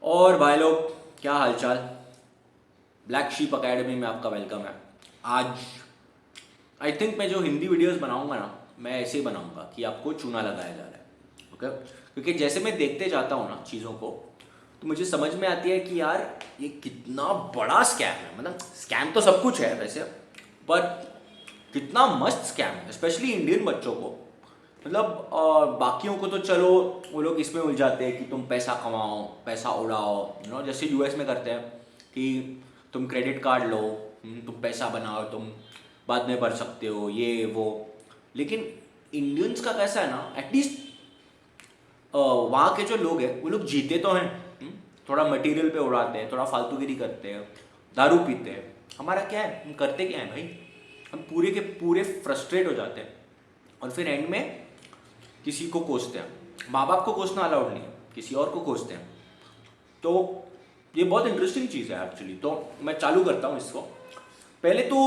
और भाई लोग, क्या हालचाल। ब्लैक शीप अकेडमी में आपका वेलकम है। आज आई थिंक मैं जो हिंदी वीडियोस बनाऊंगा ना, मैं ऐसे ही बनाऊंगा कि आपको चूना लगाया जा रहा है। ओके, क्योंकि जैसे मैं देखते जाता हूँ ना चीज़ों को, तो मुझे समझ में आती है कि यार ये कितना बड़ा स्कैम है। मतलब स्कैम तो सब कुछ है वैसे, पर कितना मस्त स्कैम है, स्पेशली इंडियन बच्चों को। मतलब बाकियों को तो चलो वो लोग इसमें उलझाते हैं कि तुम पैसा कमाओ, पैसा उड़ाओ, जैसे यूएस में करते हैं कि तुम क्रेडिट कार्ड लो, तुम पैसा बनाओ, तुम बाद में भर सकते हो, ये वो। लेकिन इंडियंस का कैसा है ना, एटलीस्ट वहाँ के जो लोग हैं वो लोग जीते तो हैं। थोड़ा मटेरियल पे उड़ाते हैं, थोड़ा फालतूगिरी करते हैं, दारू पीते हैं। हमारा क्या है, हम करते क्या है भाई, हम पूरे के पूरे फ्रस्ट्रेट हो जाते हैं और फिर एंड में किसी को कोसते हैं। माँ बाप को कोसना अलाउड नहीं है, किसी और को कोसते हैं। तो ये बहुत इंटरेस्टिंग चीज़ है एक्चुअली। तो मैं चालू करता हूँ इसको। पहले तो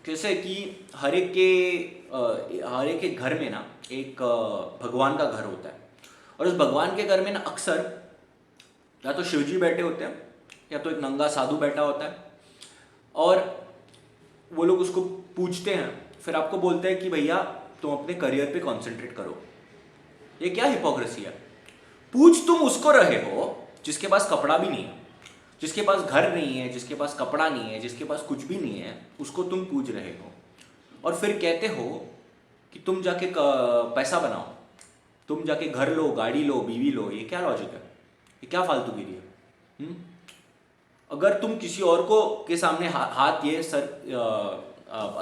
जैसे कि हर एक के घर में ना एक भगवान का घर होता है, और उस भगवान के घर में ना अक्सर या तो शिव जी बैठे होते हैं या तो एक नंगा साधु बैठा होता है, और वो लोग उसको पूछते हैं। फिर आपको बोलते हैं कि भैया तुम अपने करियर पे कंसंट्रेट करो। ये क्या हिपोक्रेसी है। पूछ तुम उसको रहे हो जिसके पास कपड़ा भी नहीं है, जिसके पास घर नहीं है, जिसके पास कपड़ा नहीं है, जिसके पास कुछ भी नहीं है, उसको तुम पूछ रहे हो। और फिर कहते हो कि तुम जाके पैसा बनाओ, तुम जाके घर लो, गाड़ी लो, बीवी लो। ये क्या लॉजिक है, ये क्या फालतूगिरी है। अगर तुम किसी और को के सामने हाथ ये सर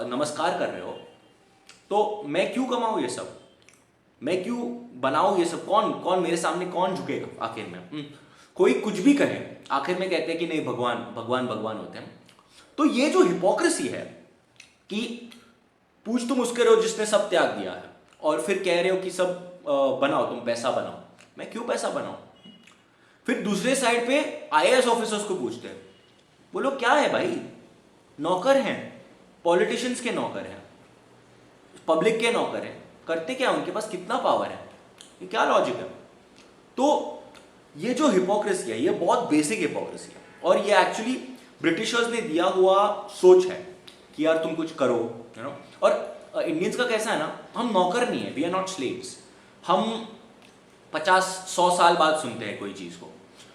नमस्कार कर रहे हो, तो मैं क्यों कमाऊँ ये सब, मैं क्यों बनाऊँ ये सब। कौन कौन मेरे सामने कौन झुकेगा आखिर में। कोई कुछ भी कहे, आखिर में कहते हैं कि नहीं, भगवान भगवान भगवान होते हैं। तो ये जो हिपोक्रेसी है कि पूछ तुम उसके रहे हो जिसने सब त्याग दिया है, और फिर कह रहे हो कि सब बनाओ, तुम पैसा बनाओ। मैं क्यों पैसा बनाऊं। फिर दूसरे साइड पे आईएएस ऑफिसर्स को पूछते हैं। वो लोग क्या है भाई, नौकर हैं, पॉलिटिशियंस के नौकर हैं, पब्लिक के नौकर हैं। करते क्या, उनके पास कितना पावर है, ये क्या लॉजिक है। तो ये जो हिपोक्रेसी है, ये बहुत बेसिक हिपोक्रेसी है, और ये एक्चुअली ब्रिटिशर्स ने दिया हुआ सोच है कि यार तुम कुछ करो, और इंडियंस का कैसा है ना, हम नौकर नहीं है, वी आर नॉट स्लेव्स। हम 50-100 साल बाद सुनते हैं कोई चीज़ को,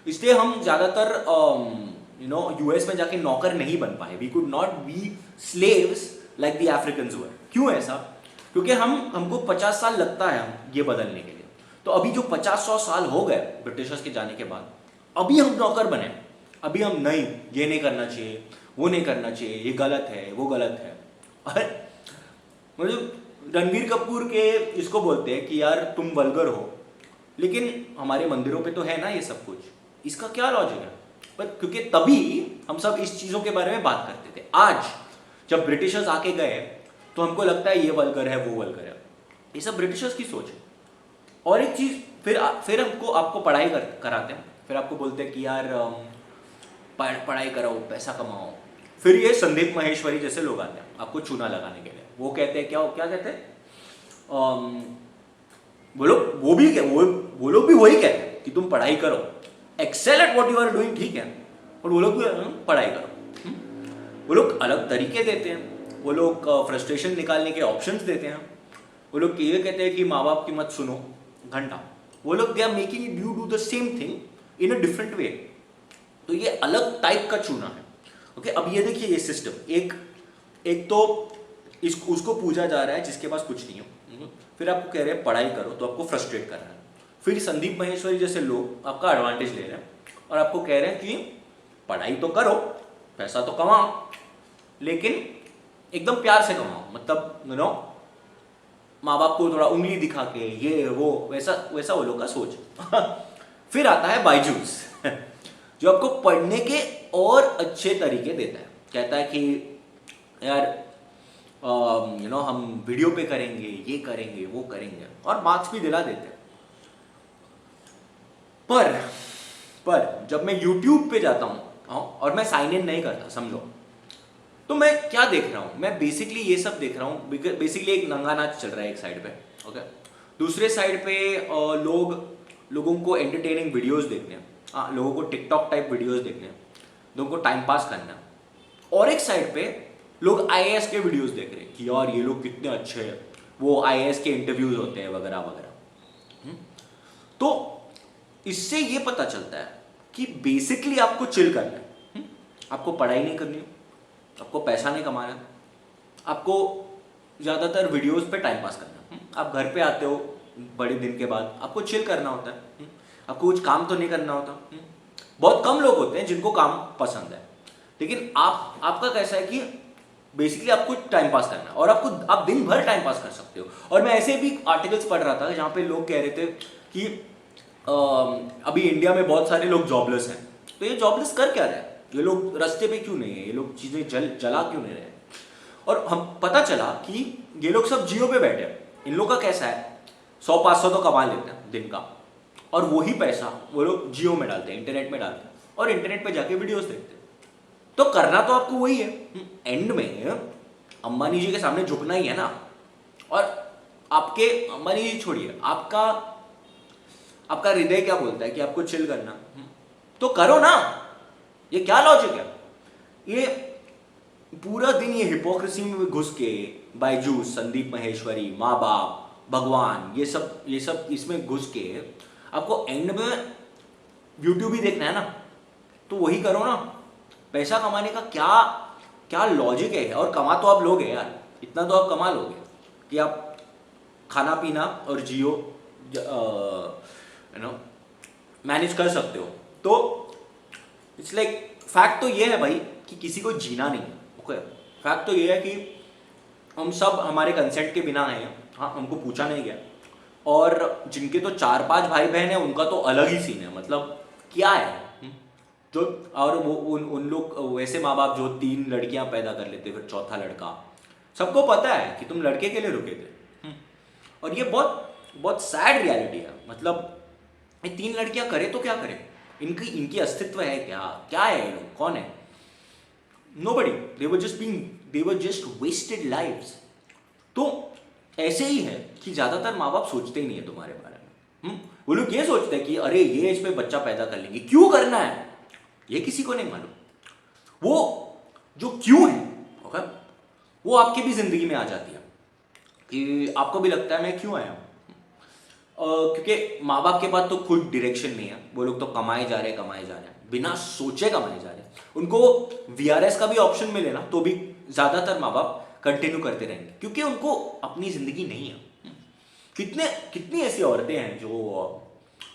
इसलिए हम ज़्यादातर यूएस में जाके नौकर नहीं बन पाए। We could not be slaves like the Africans were. क्यों ऐसा, क्योंकि हमको 50 साल लगता है हम ये बदलने के लिए। तो अभी जो 50-100 साल हो गए ब्रिटिशर्स के जाने के बाद, अभी हम नौकर बने। अभी हम नहीं, ये नहीं करना चाहिए, वो नहीं करना चाहिए, ये गलत है, वो गलत है। अरे मतलब रणबीर कपूर के इसको बोलते हैं कि यार तुम वल्गर हो, लेकिन हमारे मंदिरों पे तो है ना ये सब कुछ। इसका क्या लॉजिक है। पर क्योंकि तभी हम सब इस चीज़ों के बारे में बात करते थे। आज जब ब्रिटिशर्स आके गए तो हमको लगता है ये वल्गर है, वो वल्गर है। ये सब ब्रिटिशर्स की सोच है। और एक चीज़, फिर हमको आपको पढ़ाई कराते हैं, फिर आपको बोलते हैं कि यार पढ़ाई करो, पैसा कमाओ। फिर ये संदीप माहेश्वरी जैसे लोग आते हैं आपको चूना लगाने के लिए। वो कहते हैं क्या क्या कहते हैं, वो लोग भी वही कहते हैं कि तुम पढ़ाई करो, excel at what you are doing, ठीक है। और वो लोग भी पढ़ाई करो। वो लोग अलग तरीके देते हैं, वो लोग फ्रस्ट्रेशन निकालने के ऑप्शंस देते हैं। वो लोग ये कहते हैं कि माँ बाप की मत सुनो घंटा। वो लोग they are making you do the same thing in a different way. तो ये अलग टाइप का चूना है। ओके, अब ये देखिए ये सिस्टम, एक तो उसको पूजा जा रहा है जिसके पास कुछ नहीं हो। फिर आपको कह रहे हैं पढ़ाई करो, तो आपको फ्रस्ट्रेट कर रहा है। फिर संदीप माहेश्वरी जैसे लोग आपका एडवांटेज ले रहे हैं और आपको कह रहे हैं कि पढ़ाई तो करो, पैसा तो कमाओ, लेकिन एकदम प्यार से कमाओ। मतलब माँ बाप को थोड़ा उंगली दिखा के, ये वो, वैसा वैसा वो लोग का सोच। फिर आता है बायजूस, जो आपको पढ़ने के और अच्छे तरीके देता है। कहता है कि यार हम वीडियो पे करेंगे, ये करेंगे, वो करेंगे, और मार्क्स भी दिला देते हैं। पर जब मैं YouTube पे जाता हूँ और मैं साइन इन नहीं करता, समझो, तो मैं क्या देख रहा हूँ, मैं बेसिकली ये सब देख रहा हूँ। बेसिकली एक नंगा नाच चल रहा है एक साइड पे, ओके। दूसरे साइड पे लोगों को एंटरटेनिंग वीडियोस देखने हैं। हाँ, लोगों को टिकटॉक टाइप वीडियोस देखने हैं, लोगों को टाइम पास करना है, और एक साइड पे लोग आईएएस के वीडियोस देख रहे हैं कि यार ये लोग कितने अच्छे हैं, वो आईएएस के इंटरव्यूज होते हैं वगैरह वगैरह। तो इससे ये पता चलता है कि बेसिकली आपको चिल करना है। आपको पढ़ाई नहीं करनी है, आपको पैसा नहीं कमाना है, आपको ज़्यादातर वीडियोस पे टाइम पास करना है। आप घर पे आते हो बड़े दिन के बाद, आपको चिल करना होता है, आपको कुछ काम तो नहीं करना होता। बहुत कम लोग होते हैं जिनको काम पसंद है, लेकिन आपका कैसा है कि बेसिकली आपको टाइम पास करना है, और आप दिन भर टाइम पास कर सकते हो। और मैं ऐसे भी आर्टिकल्स पढ़ रहा था जहाँ पे लोग कह रहे थे कि अभी इंडिया में बहुत सारे लोग जॉबलेस हैं, तो ये जॉबलेस कर क्या रहे हैं, ये लोग रास्ते पे क्यों नहीं है, ये लोग चीज़ें जला क्यों नहीं रहे। और हम पता चला कि ये लोग सब जियो पे बैठे हैं। इन लोग का कैसा है, 100-500 तो कमा लेते हैं दिन का, और वही पैसा वो लोग जियो में डालते हैं, इंटरनेट में डालते हैं, और इंटरनेट पे जाके वीडियोस देखते हैं। तो करना तो आपको वही है, एंड में अंबानी जी के सामने झुकना ही है ना। और आपके अंबानी जी छोड़िए, आपका हृदय क्या बोलता है कि आपको चिल करना, तो करो ना। ये क्या लॉजिक है, ये पूरा दिन ये हिपोक्रेसी में घुस के बायजूस, संदीप महेश्वरी, माँ बाप, भगवान, ये सब इसमें घुस के आपको एंड में यूट्यूब ही देखना है ना, तो वही करो ना। पैसा कमाने का क्या क्या लॉजिक है, और कमा तो आप लोगे यार, इतना तो आप कमा लोगे कि आप खाना पीना और जियो मैनेज कर सकते हो। तो इट्स लाइक फैक्ट तो ये है भाई कि किसी को जीना नहीं है। ओके, फैक्ट तो ये है कि हम सब हमारे कंसेंट के बिना आए हैं, हाँ, हमको पूछा नहीं गया। और जिनके तो 4-5 भाई बहन है उनका तो अलग ही सीन है, मतलब क्या है जो, और वो उन लोग वैसे माँ बाप जो 3 लड़कियां पैदा कर लेते फिर चौथा लड़का, सबको पता है कि तुम लड़के के लिए रुके थे। और ये बहुत बहुत सैड रियलिटी है। मतलब ये 3 लड़कियां करे तो क्या करे, इनकी अस्तित्व है क्या, क्या है ये लोग, कौन है? Nobody, they were just wasted lives। तो ऐसे ही है कि ज्यादातर माँ बाप सोचते ही नहीं है तुम्हारे बारे में। वो लोग ये सोचते हैं कि अरे ये एज पे बच्चा पैदा कर लेंगे, क्यों करना है ये किसी को नहीं मालूम। वो जो क्यों है, ओके, वो आपकी भी जिंदगी में आ जाती है कि आपको भी लगता है मैं क्यों आया हूँ। क्योंकि माँ बाप के पास तो खुद डायरेक्शन नहीं है, वो लोग तो कमाए जा रहे हैं, बिना सोचे कमाए जा रहे हैं। उनको वीआरएस का भी ऑप्शन मिले ना तो भी ज्यादातर माँ बाप कंटिन्यू करते रहेंगे, क्योंकि उनको अपनी जिंदगी नहीं है। कितनी ऐसी औरतें हैं जो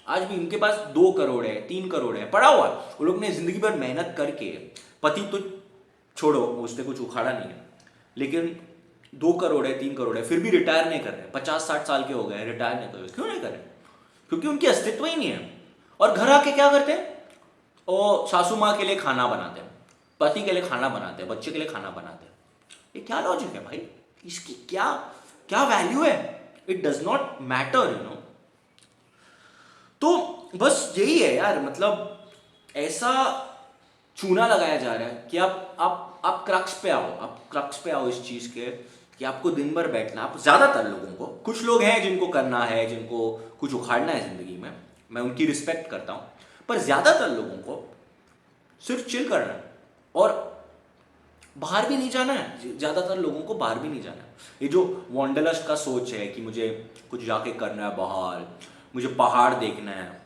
आज भी उनके पास 2 करोड़ है, 3 करोड़ है, पड़ा हुआ है, वो लोग ने जिंदगी भर मेहनत करके, पति तो छोड़ो उसने कुछ उखाड़ा नहीं है, लेकिन 2 करोड़ है, 3 करोड़ है, फिर भी रिटायर नहीं कर रहे, 50-60 साल के हो गए, रिटायर नहीं कर रहे। क्यों नहीं कर रहे? क्योंकि उनकी अस्तित्व ही नहीं है। और घर आके क्या करते हैं, वो सासू माँ के लिए खाना बनाते हैं, पति के लिए खाना बनाते हैं, बच्चे के लिए खाना बनाते हैं। ये क्या लॉजिक है भाई, इसकी क्या क्या वैल्यू है? It does not matter, you know. तो बस यही है यार, मतलब ऐसा चूना लगाया जा रहा है कि आप क्रक्स पे आओ इस चीज के कि आपको दिन भर बैठना। आप ज्यादातर लोगों को, कुछ लोग हैं जिनको करना है, जिनको कुछ उखाड़ना है जिंदगी में, मैं उनकी रिस्पेक्ट करता हूं, पर ज्यादातर लोगों को सिर्फ चिल करना है और बाहर भी नहीं जाना है। ज्यादातर लोगों को बाहर भी नहीं जाना है। ये जो वॉन्डरलस्ट का सोच है कि मुझे कुछ जाके करना है बाहर, मुझे पहाड़ देखना है,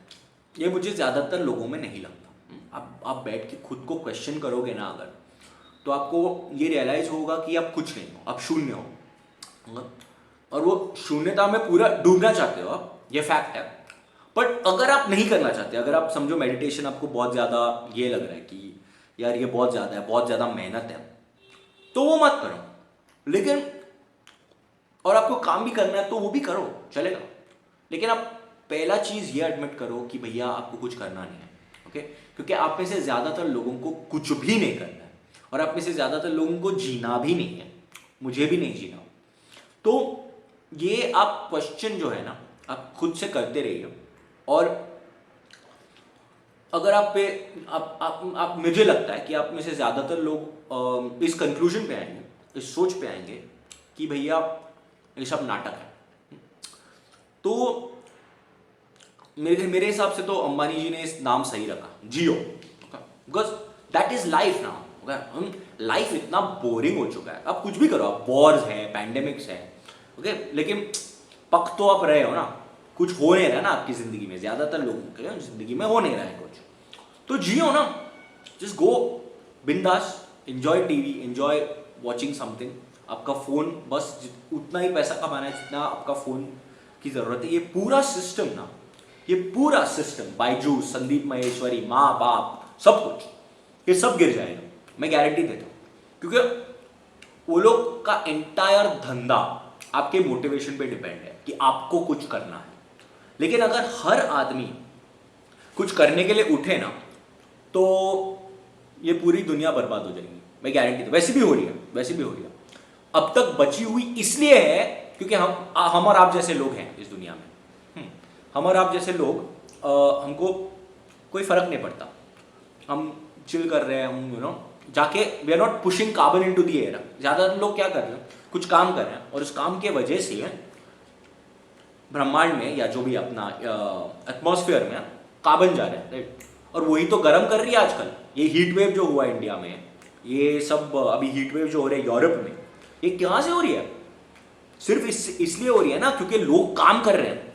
ये मुझे ज्यादातर लोगों में नहीं लगता। आप बैठ के खुद को क्वेश्चन करोगे ना अगर, तो आपको ये रियलाइज होगा कि आप कुछ नहीं हो, आप शून्य हो, और वो शून्यता में पूरा डूबना चाहते हो आप, ये फैक्ट है। बट अगर आप नहीं करना चाहते, अगर आप समझो मेडिटेशन आपको बहुत ज़्यादा ये लग रहा है कि यार ये बहुत ज़्यादा है, बहुत ज़्यादा मेहनत है, तो वो मत करो। लेकिन और आपको काम भी करना है तो वो भी करो, चलेगा। लेकिन आप पहला चीज़ ये एडमिट करो कि भैया आपको कुछ करना नहीं है, ओके? क्योंकि आप में से ज़्यादातर लोगों को कुछ भी नहीं करना है, और आप में से ज़्यादातर लोगों को जीना भी नहीं है, मुझे भी नहीं जीना। तो ये आप क्वेश्चन जो है ना, आप खुद से करते रहिए। और अगर आप पे आप मुझे लगता है कि आप में से ज़्यादातर लोग इस कंक्लूजन पे आएंगे, इस सोच पे आएंगे कि भैया ये सब नाटक है। तो मेरे मेरे हिसाब से तो अंबानी जी ने इस नाम सही रखा, Jio, because that is life now. हम लाइफ इतना बोरिंग हो चुका है, अब कुछ भी करो, आप वॉर्स है, पैंडेमिक्स है, ओके, लेकिन पक तो आप रहे हो ना, कुछ हो नहीं रहा है ना आपकी जिंदगी में, ज्यादातर लोगों के जिंदगी में हो नहीं रहा है कुछ, तो जियो ना, जस्ट गो बिंदास, enjoy TV, enjoy watching something. आपका फोन बस उतना ही पैसा कमाना है जितना आपका फोन की जरूरत है। ये पूरा सिस्टम ना, ये पूरा सिस्टम, बायजूस, संदीप महेश्वरी, माँ बाप, सब कुछ, ये सब गिर जाएगा, मैं गारंटी देता हूँ, क्योंकि वो लोग का एंटायर धंधा आपके मोटिवेशन पे डिपेंड है कि आपको कुछ करना है। लेकिन अगर हर आदमी कुछ करने के लिए उठे ना, तो ये पूरी दुनिया बर्बाद हो जाएगी, मैं गारंटी दूँ। वैसे भी हो रही है, वैसे भी हो रही है, अब तक बची हुई इसलिए है क्योंकि हम और आप जैसे लोग हैं इस दुनिया में। हम और आप जैसे लोग, हमको कोई फर्क नहीं पड़ता, हम चिल कर रहे हैं, हम जाके we are not pushing carbon into the air. ज़्यादातर लोग क्या कर रहे हैं, कुछ काम कर रहे हैं और उस काम के वजह से ब्रह्मांड में या जो भी अपना एटमॉस्फेयर में कार्बन जा रहे हैं, राइट, और वही तो गर्म कर रही है आजकल। ये हीट वेव जो हुआ इंडिया में, ये सब अभी हीट वेव जो हो रहे हैं यूरोप में, ये कहाँ से हो रही है? सिर्फ इसलिए हो रही है ना क्योंकि लोग काम कर रहे हैं।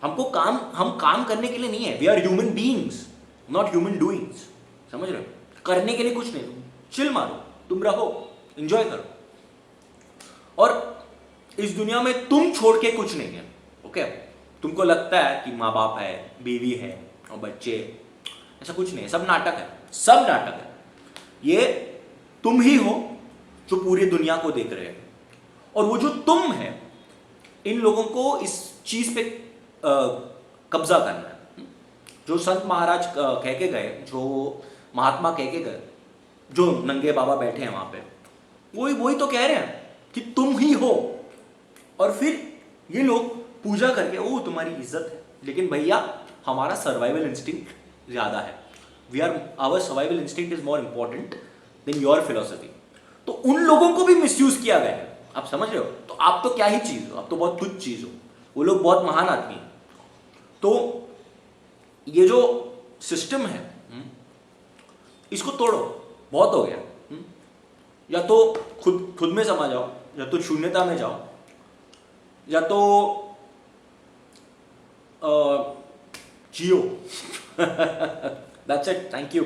हम काम करने के लिए नहीं है, we are human beings, not human doings, समझ रहे हो? करने के लिए कुछ नहीं, चिल मारो, तुम रहो, एंजॉय करो, और इस दुनिया में तुम छोड़ के कुछ नहीं है, ओके? तुमको लगता है कि माँ बाप है, बीवी है और बच्चे, ऐसा कुछ नहीं है, सब नाटक है, सब नाटक है। ये तुम ही हो जो पूरी दुनिया को देख रहे हो, और वो जो तुम है, इन लोगों को इस चीज पे कब्जा करना है। जो संत महाराज कह के गए, जो महात्मा कह के गए, जो नंगे बाबा बैठे हैं वहां पे, वही तो कह रहे हैं कि तुम ही हो, और फिर ये लोग पूजा करके ओ तुम्हारी इज्जत है। लेकिन भैया हमारा सर्वाइवल इंस्टिंक्ट ज्यादा है, our survival instinct is more important than your philosophy. तो उन लोगों को भी मिसयूज किया गया है, आप समझ रहे हो? तो आप तो क्या ही चीज हो, आप तो बहुत तुच्छ चीज हो, वो लोग बहुत महान आदमी हैं। तो ये जो सिस्टम है, इसको तोड़ो, बहुत हो गया। या तो खुद में समा जाओ, या तो शून्यता में जाओ, या तो जियो। That's it, thank you.